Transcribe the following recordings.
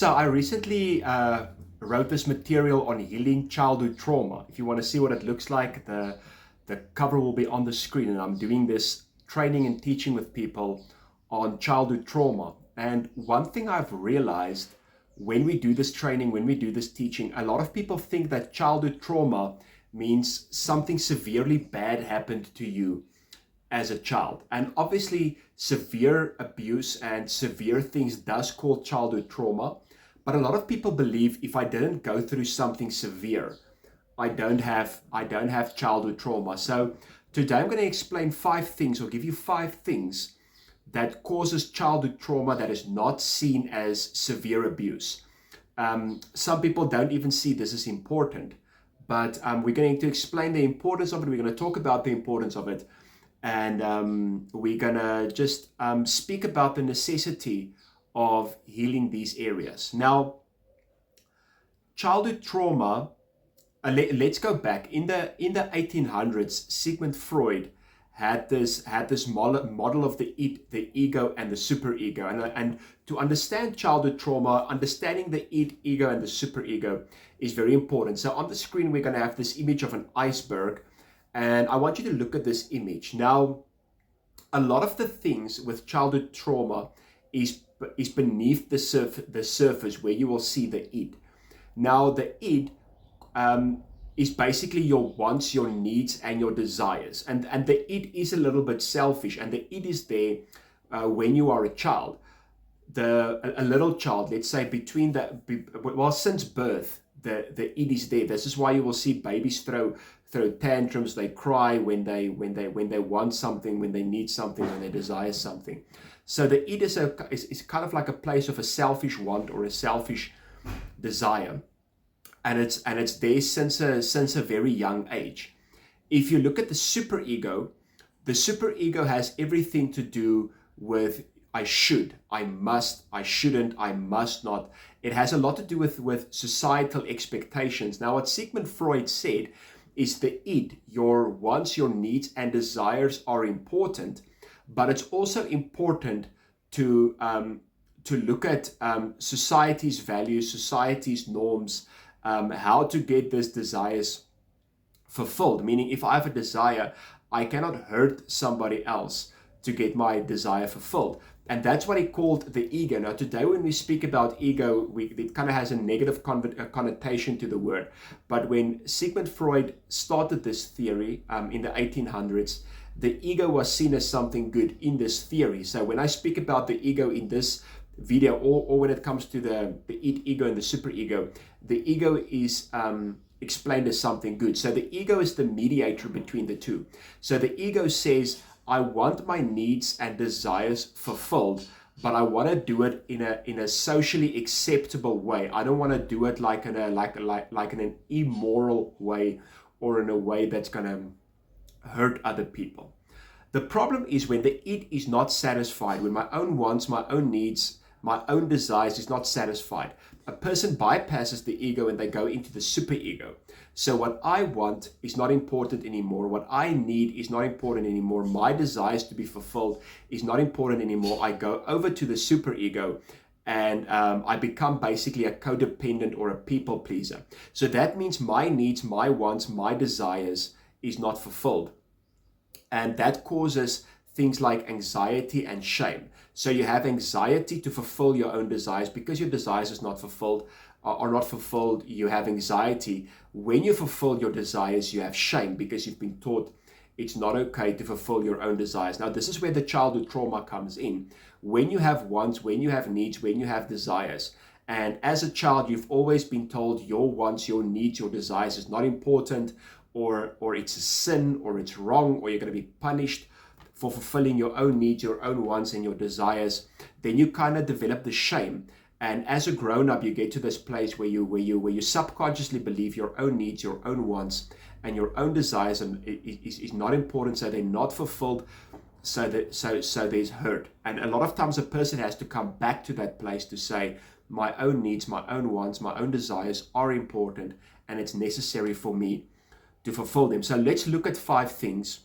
So I recently wrote this material on healing childhood trauma. If you want to see what it looks like, the cover will be on the screen. And I'm doing this training and teaching with people on childhood trauma. And one thing I've realized when we do this training, when we do this teaching, a lot of people think that childhood trauma means something severely bad happened to you as a child. And obviously severe abuse and severe things does cause childhood trauma. But a lot of people believe if I didn't go through something severe, I don't have childhood trauma. So today I'm going to explain 5 things, or give you 5 things that causes childhood trauma that is not seen as severe abuse. Some people don't even see this as important, but we're going to explain the importance of it. We're going to talk about the importance of it, and we're going to just speak about the necessity of healing these areas. Now, childhood trauma, let's go back. In the 1800s, Sigmund Freud had this model of the ego and the superego. And to understand childhood trauma, understanding the ego and the superego is very important. So on the screen, we're going to have this image of an iceberg, and I want you to look at this image. Now, a lot of the things with childhood trauma is beneath the surface, where you will see the id. Now, the id is basically your wants, your needs, and your desires. And the id is a little bit selfish, and the id is there when you are a child. A little child, let's say since birth, the id is there. This is why you will see babies throw tantrums. They cry when they want something, when they need something, when they desire something. So the id is kind of like a place of a selfish want or a selfish desire, and it's there since a very young age. If you look at the superego has everything to do with I should, I must, I shouldn't, I must not. It has a lot to do with societal expectations. Now, what Sigmund Freud said is the id, your wants, your needs, and desires are important, but it's also important to look at society's values, society's norms, how to get these desires fulfilled. Meaning, if I have a desire, I cannot hurt somebody else to get my desire fulfilled. And that's what he called the ego. Now, today when we speak about ego, it kind of has a negative connotation to the word. But when Sigmund Freud started this theory in the 1800s, the ego was seen as something good in this theory. So when I speak about the ego in this video, or when it comes to the ego and the superego, the ego is explained as something good. So the ego is the mediator between the two. So the ego says, I want my needs and desires fulfilled, but I want to do it in a socially acceptable way. I don't want to do it like in an immoral way, or in a way that's going to hurt other people. The problem is when the id is not satisfied, when my own wants, my own needs, my own desires is not satisfied. A person bypasses the ego and they go into the superego. So what I want is not important anymore. What I need is not important anymore. My desires to be fulfilled is not important anymore. I go over to the superego, and I become basically a codependent or a people pleaser. So that means my needs, my wants, my desires is not fulfilled. And that causes things like anxiety and shame. So you have anxiety to fulfill your own desires because your desires are not fulfilled. You have anxiety. When you fulfill your desires, you have shame because you've been taught it's not okay to fulfill your own desires. Now, this is where the childhood trauma comes in. When you have wants, when you have needs, when you have desires, and as a child, you've always been told your wants, your needs, your desires is not important, or it's a sin, or it's wrong, or you're going to be punished for fulfilling your own needs, your own wants, and your desires, then you kind of develop the shame. And as a grown-up, you get to this place where you subconsciously believe your own needs, your own wants, and your own desires is not important, so they're not fulfilled. So there's hurt. And a lot of times a person has to come back to that place to say, my own needs, my own wants, my own desires are important, and it's necessary for me to fulfill them. So let's look at 5 things.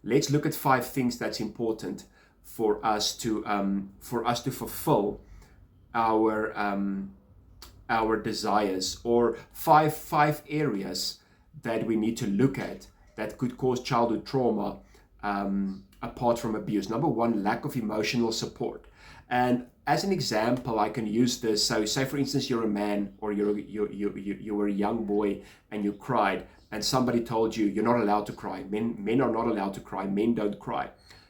Let's look at 5 things that's important for us to fulfill our our desires, or five areas that we need to look at that could cause childhood trauma apart from abuse. Number one, lack of emotional support. And as an example, I can use this. So say for instance, you're a man, or you were a young boy and you cried, and somebody told you you're not allowed to cry. Men are not allowed to cry. Men don't cry.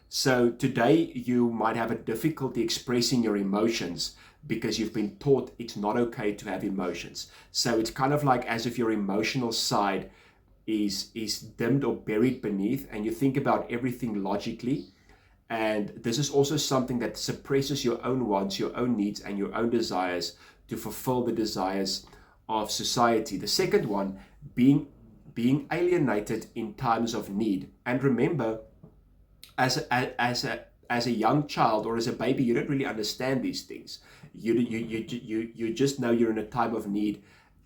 So today you might have a difficulty expressing your emotions because you've been taught it's not okay to have emotions. So it's kind of like as if your emotional side is dimmed or buried beneath, and you think about everything logically. And this is also something that suppresses your own wants, your own needs, and your own desires to fulfill the desires of society. The second one, being alienated in times of need. And remember, as a young child or as a baby, you don't really understand these things. You just know you're in a time of need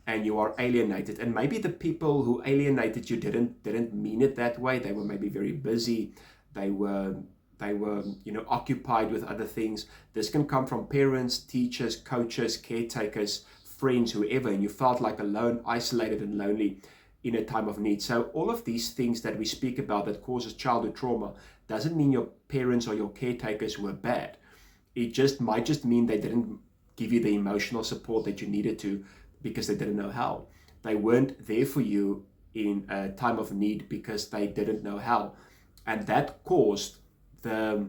and you are alienated. And maybe the people who alienated you didn't mean it that way. They were maybe very busy. They were occupied with other things. This can come from parents, teachers, coaches, caretakers, friends, whoever, and you felt like alone, isolated, and lonely in a time of need. So all of these things that we speak about that causes childhood trauma doesn't mean your parents or your caretakers were bad. It might just mean they didn't give you the emotional support that you needed to because they didn't know how. They weren't there for you in a time of need because they didn't know how. And that caused the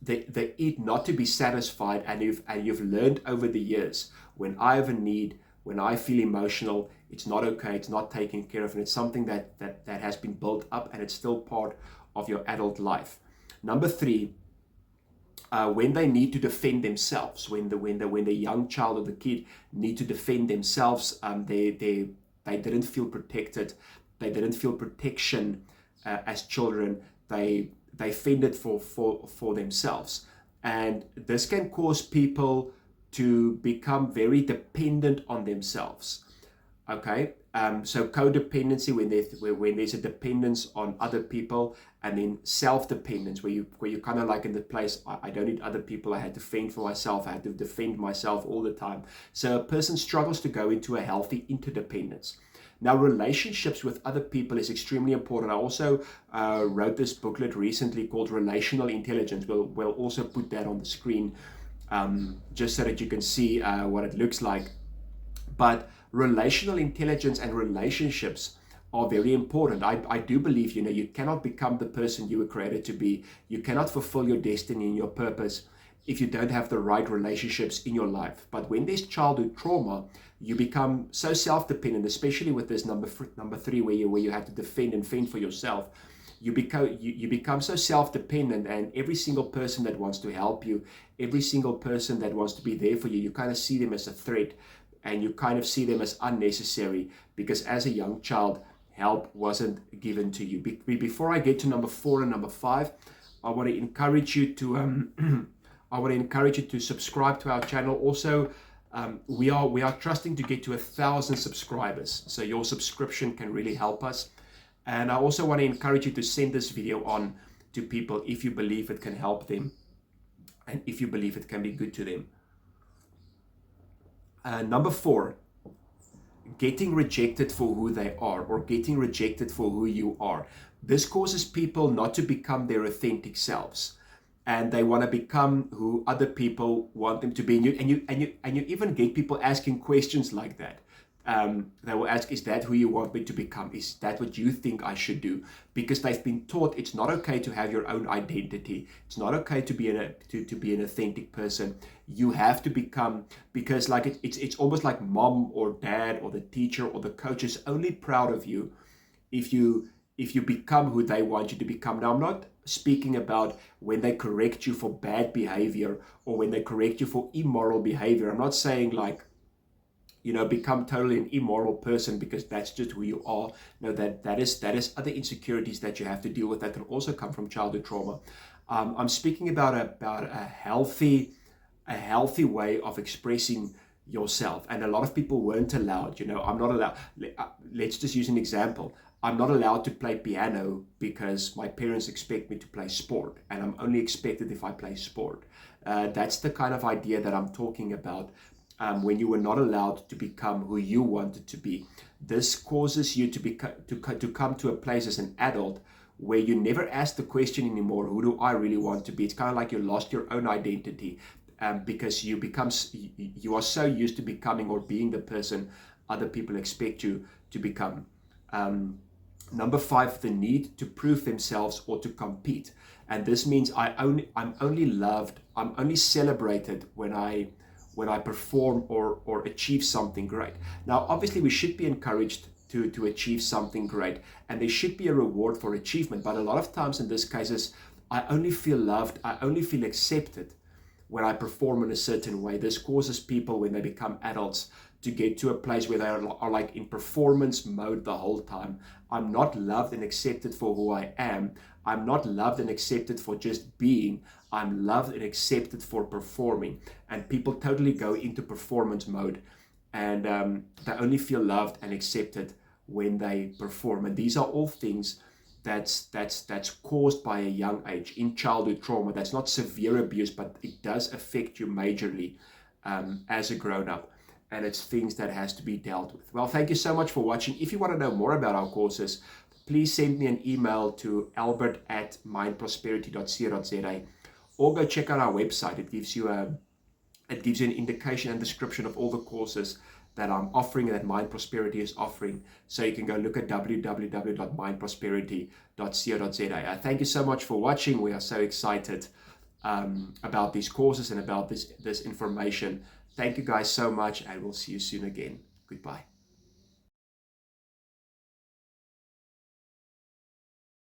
it not to be satisfied. And you've learned over the years, when I have a need, when I feel emotional, it's not okay, it's not taken care of, and it's something that has been built up, and it's still part of your adult life. Number three, when they need to defend themselves, when the young child or the kid need to defend themselves, they didn't feel protected, they didn't feel protection as children. They fended for themselves, and this can cause people to become very dependent on themselves. Okay, so codependency, when there's a dependence on other people, and then self-dependence, where you kind of like in the place, I don't need other people, I had to fend for myself, I had to defend myself all the time. So a person struggles to go into a healthy interdependence. Now, relationships with other people is extremely important. I also wrote this booklet recently called Relational Intelligence. We'll also put that on the screen just so that you can see what it looks like. But relational intelligence and relationships are very important. I do believe, you cannot become the person you were created to be. You cannot fulfill your destiny and your purpose if you don't have the right relationships in your life. But when there's childhood trauma, you become so self-dependent, especially with this number three, where you have to defend and fend for yourself. You become so self-dependent, and every single person that wants to help you, every single person that wants to be there for you, you kind of see them as a threat, and you kind of see them as unnecessary, because as a young child, help wasn't given to you. Before I get to number 4 and number 5, I want to encourage you to subscribe to our channel. Also, we are trusting to get to 1,000 subscribers, so your subscription can really help us. And I also want to encourage you to send this video on to people if you believe it can help them, and if you believe it can be good to them. Number 4, getting rejected for who they are, or getting rejected for who you are. This causes people not to become their authentic selves, and they want to become who other people want them to be. And you even get people asking questions like that. They will ask, is that who you want me to become? Is that what you think I should do? Because they've been taught it's not okay to have your own identity. It's not okay to be an authentic person. You have to become, because like it's almost like mom or dad or the teacher or the coach is only proud of you if you become who they want you to become. Now, I'm not speaking about when they correct you for bad behavior or when they correct you for immoral behavior. I'm not saying like, become totally an immoral person because that's just who you are. No, that is other insecurities that you have to deal with that can also come from childhood trauma. I'm speaking about a healthy way of expressing yourself, and a lot of people weren't allowed. I'm not allowed. Let's just use an example. I'm not allowed to play piano because my parents expect me to play sport, and I'm only expected if I play sport. That's the kind of idea that I'm talking about. When you were not allowed to become who you wanted to be. This causes you to come to a place as an adult where you never ask the question anymore, who do I really want to be? It's kind of like you lost your own identity, because you are so used to becoming or being the person other people expect you to become. Number 5, the need to prove themselves or to compete. And this means I'm only loved, I'm only celebrated when I perform or achieve something great. Now, obviously, we should be encouraged to achieve something great, and there should be a reward for achievement. But a lot of times in these cases, I only feel loved, I only feel accepted when I perform in a certain way. This causes people, when they become adults, to get to a place where they are like in performance mode the whole time. I'm not loved and accepted for who I am. I'm not loved and accepted for just being. I'm loved and accepted for performing. And people totally go into performance mode, and they only feel loved and accepted when they perform. And these are all things that's caused by a young age in childhood trauma. That's not severe abuse, but it does affect you majorly as a grown-up. And it's things that has to be dealt with. Well, thank you so much for watching. If you want to know more about our courses, please send me an email to albert@mindprosperity.co.za, or go check out our website. It gives you an indication and description of all the courses that I'm offering, that Mind Prosperity is offering. So you can go look at www.mindprosperity.co.za. Thank you so much for watching. We are so excited about these courses and about this information. Thank you guys so much, and we'll see you soon again. Goodbye.